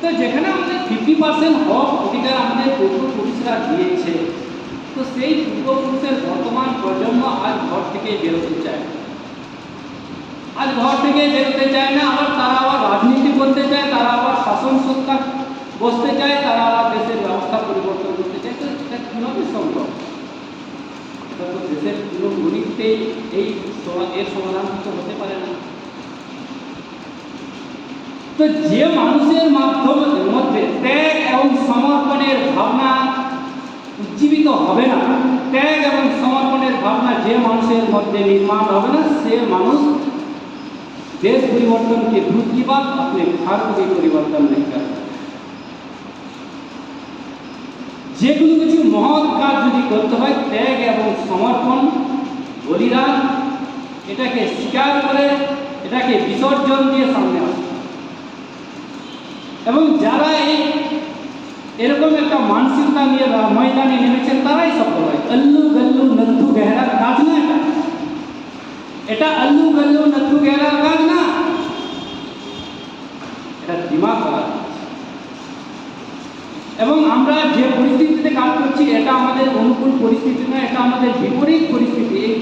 তো যেখানে আমাদের 50% হক অধিকার আমাদের পূর্বপুরুষরা দিয়েছে, তো সেই পূর্বপুরুষের বর্তমান প্রজন্ম আজ ঘর থেকে বেরোতে চায়, আজ ঘর থেকে বেরোতে চায় না। আবার তারা আবার রাজনীতি করতে চায়, তারা আবার শাসন সত্তা বসতে চায়, তারা আবার দেশের ব্যবস্থা পরিবর্তন করতে চায়। তো এটা কীভাবে সম্ভব? এটা তো দেশের পুরো গণিতেই এর সমাধান তো হতে পারে না। তো যে মানুষের মধ্যে ত্যাগ এবং সমর্পণের ভাবনা উজ্জীবিত হবে না, ত্যাগ এবং সমর্পণের ভাবনা যে মানুষের মধ্যে নির্মাণ হবে না, সে মানুষ देश परिवर्तन की दूर की बात अपने भारत के परिवर्तन नहीं कर যেগুলো কিছু মহৎ কাজ যদি করতে হয়, ত্যাগ এবং সমর্পণ, বলিদান, এটাকে স্বীকার করে এটাকে বিসর্জন দিয়ে সামনে আসে। এবং যারা এরকম একটা মানসিকতা নিয়ে ময়দানে নেমেছেন তারাই সফল হয়। अल्लू गल्लू नत्थू गहरा কাজ না এটা अल्लू गल्लू नत्थू गहरा কাজ না, এটা দিমাগ করা। এবং আমরা যে পরিস্থিতিতে কাজ করছি এটা আমাদের অনুকূল পরিস্থিতি না, এটা আমাদের বিপরীত পরিস্থিতি। এই